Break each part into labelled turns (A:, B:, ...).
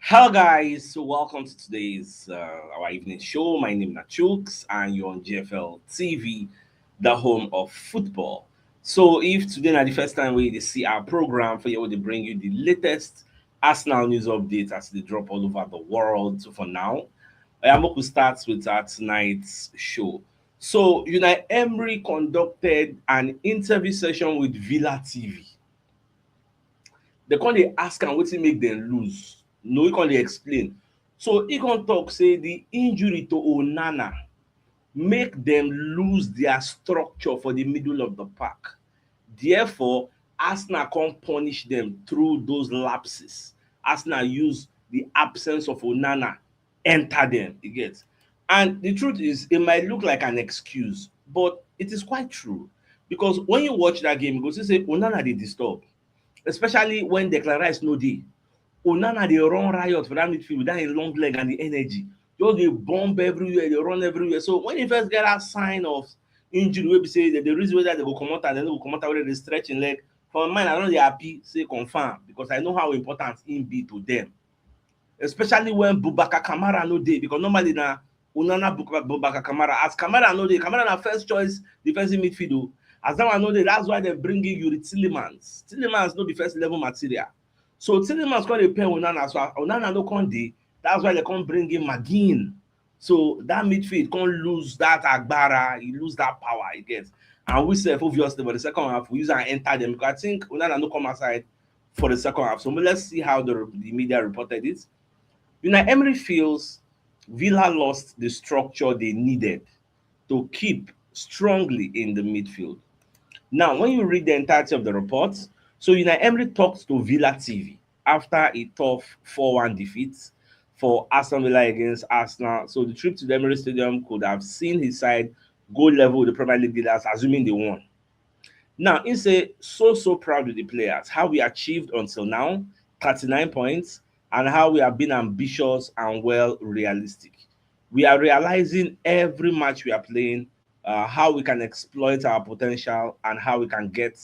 A: Hello guys, so welcome to today's our evening show. My name is CHUKS and you're on GFL TV, the home of football. So if today is the first time we see our program for you, they bring you the latest Arsenal news updates as they drop all over the world. So for now, I am going to start with our tonight's show. So Unai Emery conducted an interview session with Villa TV. They come dey ask am wetin make dem lose. No, he come dey explain. So he come talk say the injury to Onana make dem lose their structure for the middle of the park. Therefore, Arsenal come punish dem through those lapses. Arsenal use the absence of Onana enter dem, you get. And the truth is, it might look like an excuse, but it is quite true. Because when you watch that game, you go see say Onana dey disturb, especially when Declan Rice no dey. Onana dey run riot for that midfield with that him long leg and the energy. Just dey bomb everywhere, dey run everywhere. So when he first get that sign of injury wey be say the reason whether they go comot am, dem no go comot am, whether dey stretch him leg, for my mind I no dey happy say confirm, because I know how important him be to them. Especially when Boubacar Kamara no dey, because normally na Onana, Boubacar Kamara. As Kamara no dey, Kamara na first choice defensive midfield o. As that one no dey, that's why they bring in Yuri Tillemans. Tillemans no be first level material. So Tillemans come dey pair Onana, so Onana no come dey. That's why they come bring in McGinn. So that midfield come lose that agbara, he lose that power he gets. And we sef obviously for the second half we use and enter them, because I think Onana no come outside for the second half. So let's see how the media reported it. Unai Emery feels Villa lost the structure they needed to keep strongly in the midfield. Now, when you read the entirety of the report, so Unai Emery talked to Villa TV after a tough 4-1 defeat for Aston Villa against Arsenal. So the trip to the Emirates Stadium could have seen his side go level with the Premier League leaders, assuming they won. Now, he say so proud of the players, how we achieved until now, 39 points, and how we have been ambitious and well realistic. We are realizing every match we are playing, how we can exploit our potential and how we can get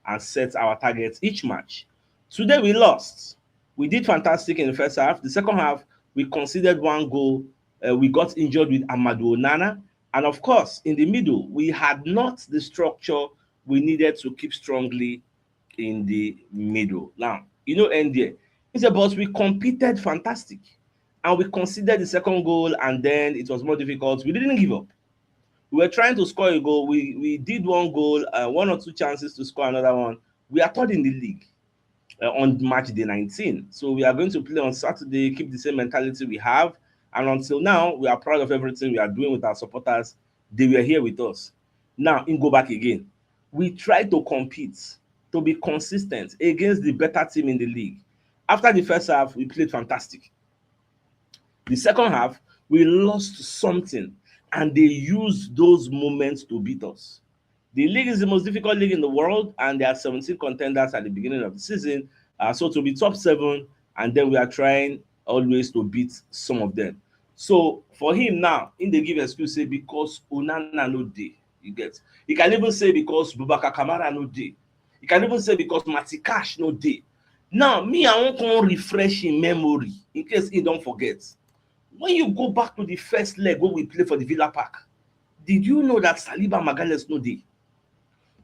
A: and set our targets each match. Today we lost. We did fantastic in the first half. The second half, we conceded one goal. We got injured with Amadou Onana. And of course, in the middle, we had not the structure we needed to keep strongly in the middle. Now, end there. He said, but we competed fantastic. And we conceded the second goal, and then it was more difficult. We didn't give up. We were trying to score a goal. We did one goal, one or two chances to score another one. We are third in the league on match day 19. So we are going to play on Saturday, keep the same mentality we have. And until now, we are proud of everything we are doing with our supporters. They were here with us. Now, in go back again. We try to compete, to be consistent against the better team in the league. After the first half, we played fantastic. The second half, we lost something, and they used those moments to beat us. The league is the most difficult league in the world, and there are 17 contenders at the beginning of the season. So to be top 7, and then we are trying always to beat some of them. So for him now, in the give excuse say because Onana no dey, you get. He can even say because Boubacar Kamara no dey. He can even say because Matikash no dey. Now, me, I want to refresh in memory in case he don't forget. When you go back to the first leg when we play for the Villa Park, did you know that Saliba Magalhaes no dey?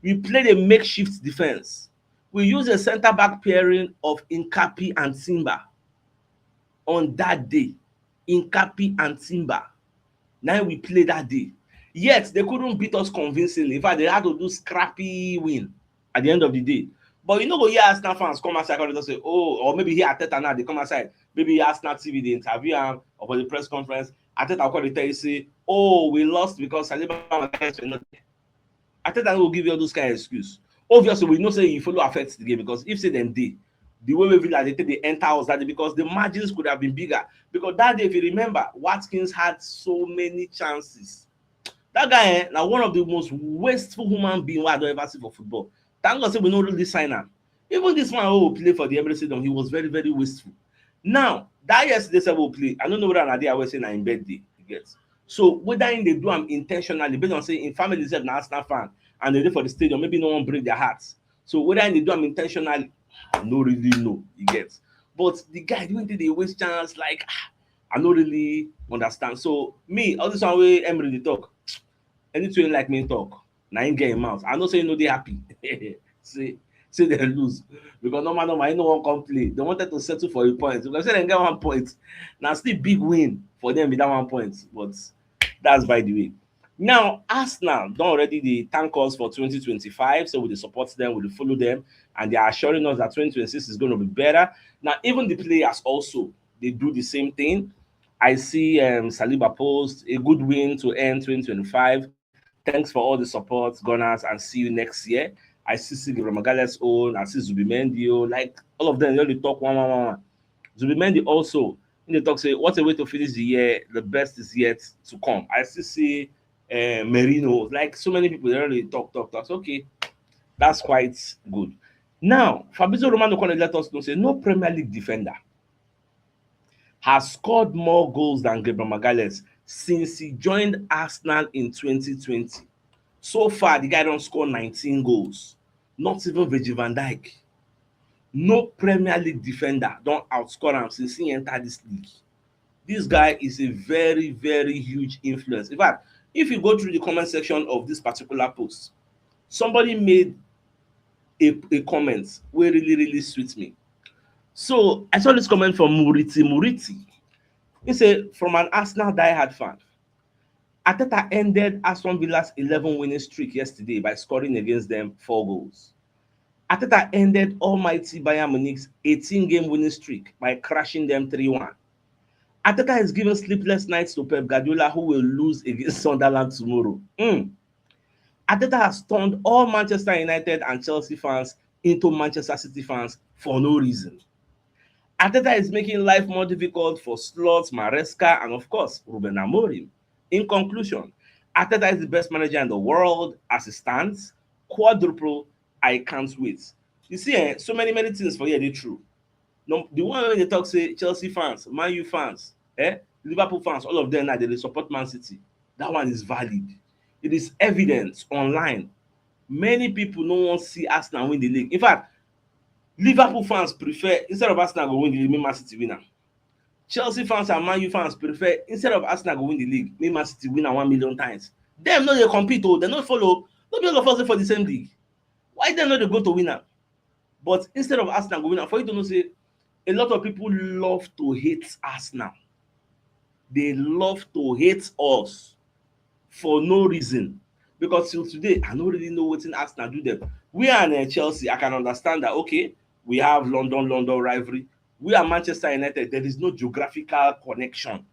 A: We played a makeshift defense. We used a centre-back pairing of Nkapi and Simba on that day. Nkapi and Simba. Now we play that day. Yet, they couldn't beat us convincingly. In fact, they had to do scrappy win at the end of the day. But you know, go hear Arsenal fans come outside and say, oh, or maybe here Ateta now, they come outside. Maybe Arsenal TV, they interview him, or for the press conference. Ateta will tell you, say, oh, we lost because Saliba were not there. Ateta will give you all those kind of excuse. Obviously, we know say you follow affects the game, because if say them day, the way we Villa they take the enter us that day, because the margins could have been bigger. Because that day, if you remember, Watkins had so many chances. That guy now one of the most wasteful human beings I don't ever see for football. Thank God say we don't really sign him. Even this one who play for the Emirates Stadium, he was very, very wasteful. Now, that yesterday said will play. I don't know whether an idea I was saying in birthday. Yes. So whether in they do them intentionally, based on saying in family is an Arsenal fan and they do for the stadium, maybe no one break their hearts. So whether they do them intentionally, no really know. You get. But the guy doing the waste chance, like I don't really understand. So me, all this one way Emery dey talk, anything like me talk, na him get him mouth. I know say no dey happy. say say they lose because normal he no wan come play. They wanted to settle for a point. Because say dem get 1 point, na still big win for them with that 1 point. But that's by the way. Now Arsenal don already dey thank us for 2025, so we dey support them, we dey follow them, and they are assuring us that 2026 is going to be better. Now even the players also they do the same thing. I see Saliba post a good win to end 2025. Thanks for all the support, Gunners, and see you next year. I see Gabriel Magalhaes own, I see Zubimendi, like all of them, they only talk one. Zubimendi also in the talk say, what a way to finish the year. The best is yet to come. I still see Merino, like so many people, they already talk. So, okay, that's quite good. Now, Fabrizio Romano can let us know say no Premier League defender has scored more goals than Gabriel Magalhaes since he joined Arsenal in 2020. So far, the guy don't score 19 goals. Not even Virgil van Dijk. No Premier League defender don't outscore him since he entered this league. This guy is a very, very huge influence. In fact, if you go through the comment section of this particular post, somebody made a comment where really suits me. So I saw this comment from Muriti. He said, from an Arsenal diehard fan, Arteta ended Aston Villa's 11 winning streak yesterday by scoring against them 4 goals. Arteta ended almighty Bayern Munich's 18-game winning streak by crashing them 3-1. Arteta has given sleepless nights to Pep Guardiola, who will lose against Sunderland tomorrow. Arteta has turned all Manchester United and Chelsea fans into Manchester City fans for no reason. Arteta is making life more difficult for Slot, Maresca, and of course, Ruben Amorim. In conclusion, Arteta is the best manager in the world as it stands. Quadruple, I can't wait. You see, so many things for here, they true. No, the one when they talk say Chelsea fans, Man U fans, Liverpool fans, all of them now they support Man City. That one is valid. It is evident online. Many people no want to see Arsenal win the league. In fact, Liverpool fans prefer instead of Arsenal go win the league, make Man City win am. Chelsea fans and Man U fans prefer instead of Arsenal go win the league, make Man City win am 1 million times. Them no dey compete o, dem no follow. No be all of us dey for the same league. Why dem no dey go to win am? But instead of Arsenal go win am, for you to know say a lot of people love to hate Arsenal. They love to hate us for no reason. Because till today, I don't really know what Arsenal do them. We are in Chelsea. I can understand that, okay, we have London rivalry. We are Manchester United. There is no geographical connection.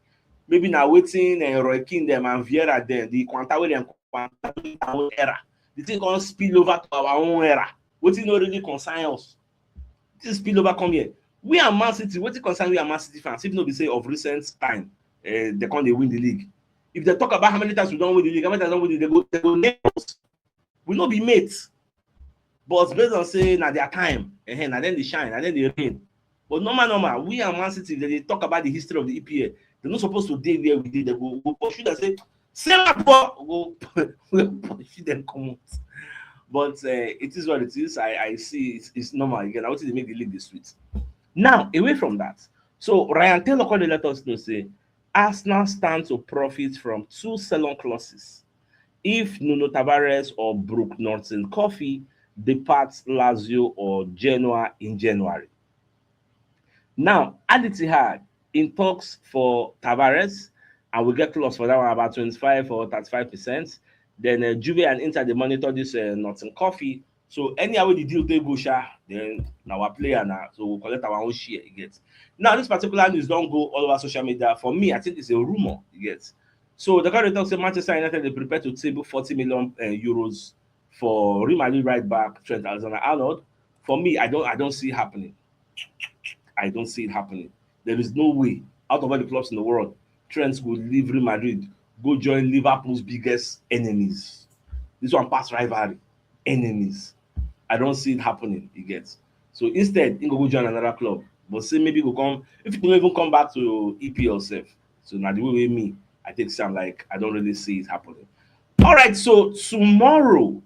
A: Maybe now waiting Roy Keane them and Vieira them, the Quantaway and our own era. The thing can spill over to our own era. What not really concern us? This spill over come here. We are Man City. What concern we are Man City fans? If not, we say of recent time, they can't win the league. If they talk about how many times we don't win the league, how many times we don't win the league, they go name us. We not be mates. But based on saying at their time, and then they shine, and then they rain. But normal, we are Man City, they talk about the history of the EPA. They're not supposed to date where we did. They go pursue and say, sell that ball, we'll pursue them come out. But it is what it is. I see it's normal again. I want to make the league this sweet. Now, away from that, so Ryan Taylor called let us know say Arsenal stand to profit from 2 sell-on clauses if Nuno Tavares or Brooke Norton-Coffey departs Lazio or Genoa in January. Now, Al Ittihad in talks for Tavares, and we get clause for that one about 25 or 35%. Then Juve and Inter they monitor this Norton-Coffey. So anyhow the deal they go share, then our player now, so we'll collect our own share. You get. Now this particular news don't go all over social media. For me, I think it's a rumor. You get. So the current talks say Manchester United they prepare to table 40 million euros for Real Madrid right back Trent Alexander-Arnold. For me, I don't see it happening. I don't see it happening. There is no way out of all the clubs in the world, Trent will leave Real Madrid, go join Liverpool's biggest enemies. This one past rivalry, enemies. I don't see it happening. He gets. So instead, he go join another club. But say maybe go come if he don't even come back to EPL self. So now the way me, I think Sam like I don't really see it happening. All right, so tomorrow,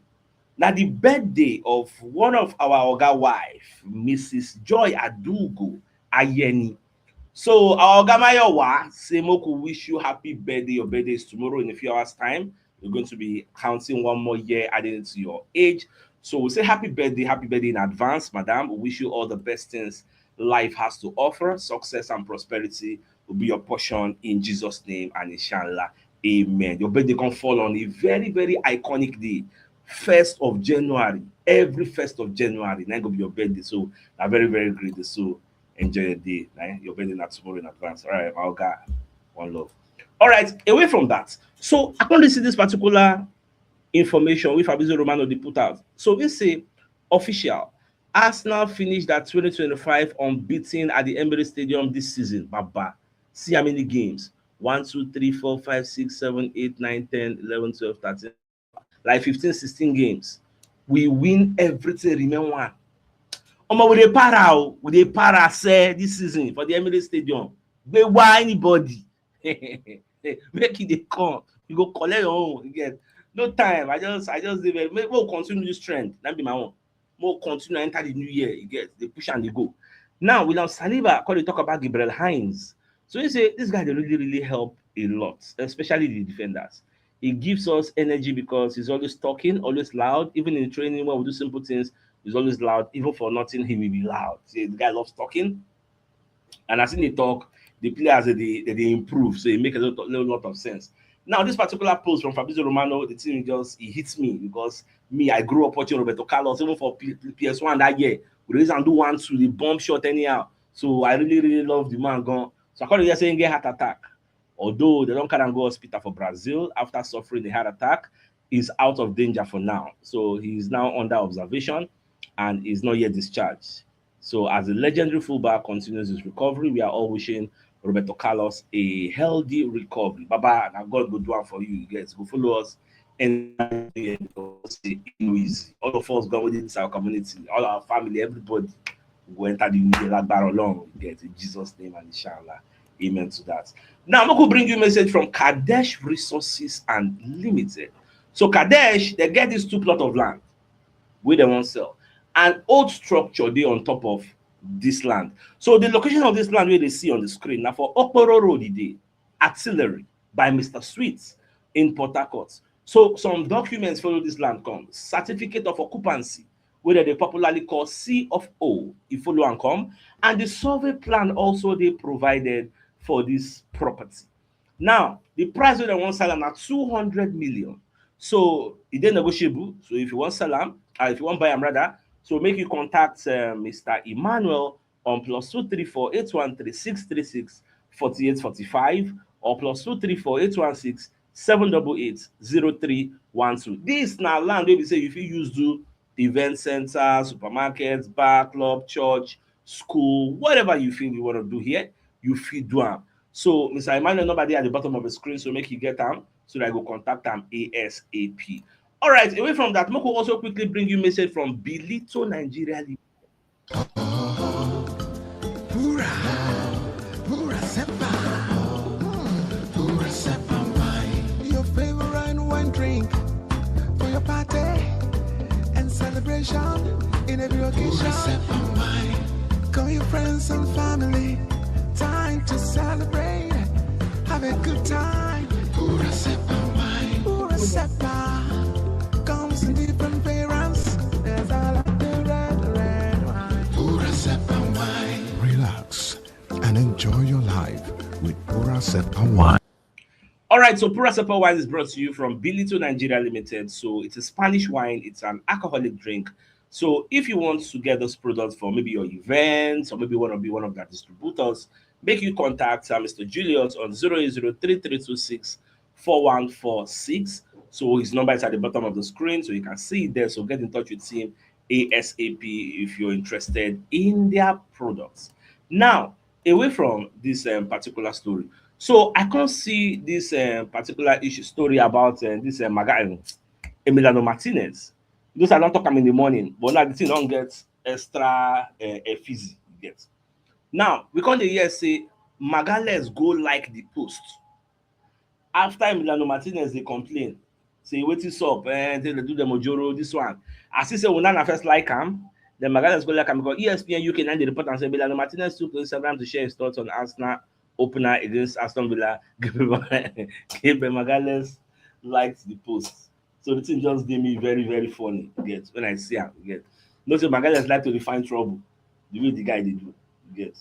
A: now the birthday of one of our Oga wife, Mrs. Joy Adugo, Ayeni. So our Gamayowa Semoku wish you happy birthday. Your birthday is tomorrow in a few hours' time. You're going to be counting one more year adding it to your age. So we say happy birthday in advance, madam. We wish you all the best things life has to offer. Success and prosperity will be your portion in Jesus' name and inshallah. Amen. Your birthday can fall on a very, very iconic day. 1st of January. Every 1st of January. Now gonna be your birthday. So a very, very great day. So enjoy your day. Right? You're birthday not tomorrow in advance. All right, my God. One love. All right, away from that. So I want to see this particular information with Fabrizio Romano they put out. So we say official. Arsenal finished that 2025 unbeaten at the Emirates Stadium this season. Baba. See how many games. 1, 2, 3, 4, 5, 6, 7, 8, 9, 10, 11, 12, 13. Like 15, 16 games. We win everything, remain one. Omo, we dey para say this season for the Emirates Stadium. They why anybody make it dey come. You go collect your own. You get no time. I just dey make we continue this trend. That be my own. More continue enter the new year. You get they push and they go. Now William Saliba call they talk about Gabriel Hines. So you say this guy they really really help a lot, especially the defenders. He gives us energy because he's always talking, always loud. Even in training when we do simple things, he's always loud. Even for nothing, he will be loud. See, the guy loves talking. And as in they talk, the players they improve. So it makes a lot of sense. Now, this particular post from Fabrizio Romano, the team just it hits me because me, I grew up watching Roberto Carlos, even for PS1 that year. We raise and do one to the bomb shot anyhow. So I really, really love the man gone. So I call it saying get heart attack. Although they don't carry and go hospital for Brazil after suffering a heart attack, he's out of danger for now. So he's now under observation and is not yet discharged. So as the legendary fullback continues his recovery, we are all wishing Roberto Carlos a healthy recovery. Baba, now God will do it for you. Guys, go follow us and easy. All of us go within our community, all our family, everybody will enter the new year bar along. Get in Jesus' name and inshallah. Amen to that. Now I'm going to bring you a message from Kadesh Resources and Limited. So Kadesh, they get this 2 plot of land where they won't sell. An old structure they on top of this land. So the location of this land where they see on the screen now for Okporo Road today, Artillery by Mr. Sweets in Port Harcourt. So some documents follow this land come. Certificate of occupancy, where they popularly call C of O, if follow and come, and the survey plan also they provided for this property. Now, the price wey dem wan sell am na 200 million. So e dey negotiable. So if you wan sell am, if you wan buy am rather, so make you contact Mr. Emmanuel on +234 813 636 4845 or +234 816 788 0312. This na land wey be say you fit use do event center, supermarkets, bar, club, church, school, whatever you feel you want to do here, you fit do am. So Mr. Emmanuel number dey at the bottom of the screen, so make you get am so that I go contact am ASAP. All right, away from that, Moko also quickly bring you message from Bilito Nigeria.
B: Your favorite wine drink for your party and celebration in every occasion. Call your friends and family, time to celebrate, have a good time. Pura Sepa wine. Pura Sepa comes in different variants. There's a lot of red wine. Pura Sepa wine. Relax and enjoy your life with Pura Sepa wine.
A: All right, so Pura Sepa wine is brought to you from Bilito Nigeria Limited. So it's a Spanish wine, it's an alcoholic drink. So if you want to get those products for maybe your events or maybe want to be one of their distributors, make you contact Mr. Julius on 08033264146. So his number is at the bottom of the screen, so you can see it there. So get in touch with him ASAP if you're interested in their products. Now, away from this particular story, so I can't see this particular issue story about this Emiliano Martinez. Those I don't talk am in the morning, but now the thing don't get extra fizzy. Get. Now we come dey hear say Magales go like the post after Emiliano Martinez dey complain say wetin sup, they do the mojoro this one. As he say una na first like am, Then Magalhaes go like because ESPN UK now they report and say Emiliano Martinez took to Instagram to share his thoughts on Arsenal opener against Aston Villa. Gabriel Magalhaes liked the post. So the thing just gave me very, very funny. You get when I see him, you get. No, so Magalhaes like to define trouble. The way the guy they do, you get.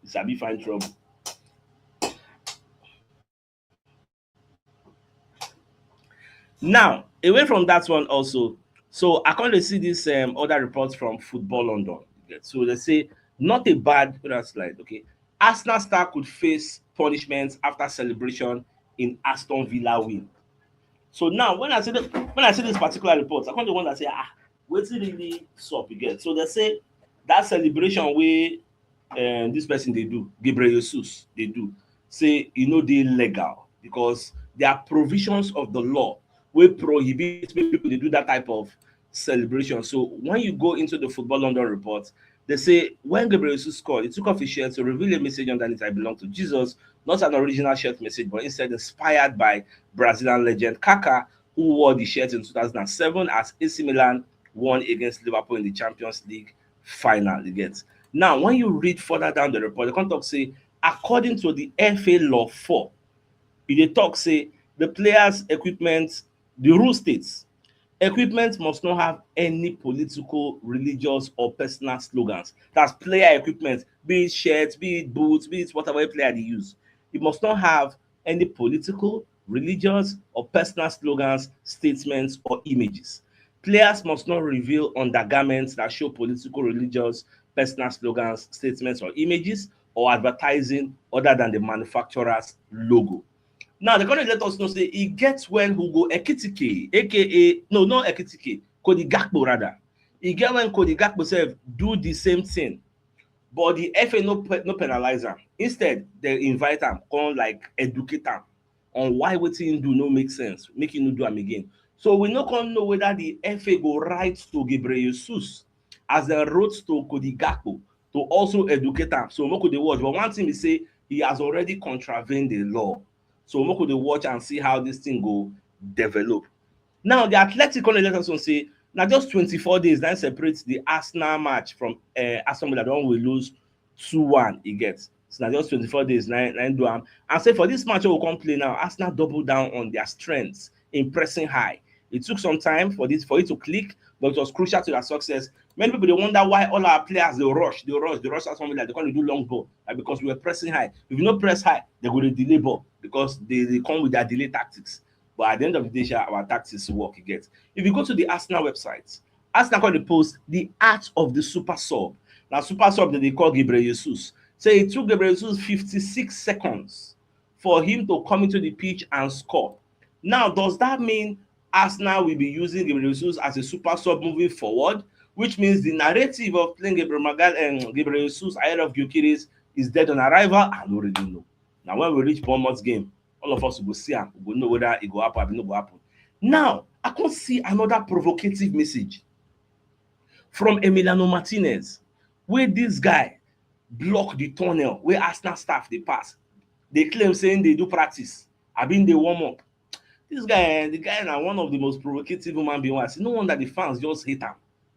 A: He sabi find trouble. Now, away from that one also, so I can't see this other reports from Football London. So they say not a bad slide. Okay, Arsenal star could face punishment after celebration in Aston Villa win. So now when I see this particular report, I can't the one that say what's it really sup you get. So they say that celebration where this person they do, Gabriel Jesus, they do say they legal because there are provisions of the law wey prohibit make people dey do that type of celebration. So when you go into the Football London report, they say when Gabriel Jesus scored, he took off his shirt to reveal a message underneath: "I belong to Jesus," not an original shirt message, but instead inspired by Brazilian legend Kaká, who wore the shirt in 2007 as AC Milan won against Liverpool in the Champions League final. You get. Now, when you read further down the report, the contact say, according to the FA Law 4, e dey talk say the players' equipment, the rule states, equipment must not have any political, religious, or personal slogans. That's player equipment, be it shirts, be it boots, be it whatever player they use. It must not have any political, religious, or personal slogans, statements, or images. Players must not reveal undergarments that show political, religious, personal slogans, statements, or images, or advertising other than the manufacturer's logo. Now the country let us know say e get when Hugo Ekitike, aka no, not Ekitike, Cody Gakpo rather. E get when Cody Gakpo sef do the same thing, but the FA no penalize am. Instead, they invite am, come like educate am on why wetin him do no make sense, make him no do am again. So we no come know whether the FA go write to Gabriel Jesus as they wrote to Cody Gakpo to also educate am. So make we dey watch. But one thing is say he has already contravened the law. So make we dey watch and see how this thing go develop. Now the Athletic only let us know say na just 24 days na separate the Arsenal match from Aston Villa, the one we lose 2-1 e get. So na just 24 days na do am. And say for this match wey we come play now, Arsenal double down on their strengths in pressing high. It took some time for it to click, but it was crucial to their success. Many people they wonder why all our players they rush Aston Villa, they can't do long ball, like because we were pressing high. If you not press high, they go to delay ball because they come with their delay tactics. But at the end of the day, our tactics work. You get. If you go to the Arsenal website, Arsenal call the post the art of the super sub. Now super sub that they call Gabriel Jesus. Say it took Gabriel Jesus 56 seconds for him to come into the pitch and score. Now, does that mean Arsenal will be using Gabriel Jesus as a super sub moving forward? Which means the narrative of playing Gabriel Jesus ahead of Gyökeres is dead on arrival? I don't really know. Now, when we reach Bournemouth's game, all of us will go see am, we go know whether it go happen or it no go happen. Now, I can't see another provocative message from Emiliano Martinez, where this guy block the tunnel where Arsenal staff they pass. They claim saying they do practice. I been they warm up. This guy, the guy na one of the most provocative human beings. I see no wonder the fans just hate him.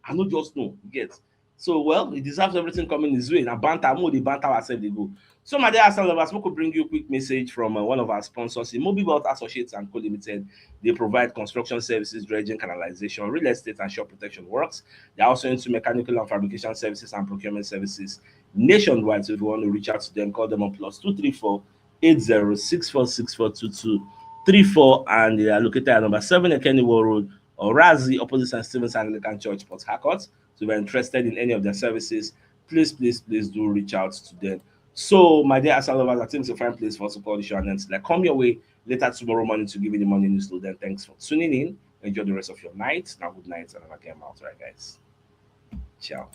A: I no just know, you get. So, well, he deserves everything coming his way. Now, banter, more the banter ourselves they go. So, my dear Arsenal lovers, we could bring you a quick message from one of our sponsors, Immobile Associates and Co Limited. They provide construction services, dredging, canalization, real estate, and shore protection works. They are also into mechanical and fabrication services and procurement services nationwide. So, if you want to reach out to them, call them on +234 8064642234, and they are located at number 7 Kennywood Road, or Razi, opposite St. Stephen's Anglican Church, Port Harcourt. So if you're interested in any of their services, please do reach out to them. So, my dear Arsenal lovers, I think it's a fine place for us to call the show and then like come your way later tomorrow morning to give you the morning news. So then thanks for tuning in. Enjoy the rest of your night. Now, good night, and I'm again out, right, guys. Ciao.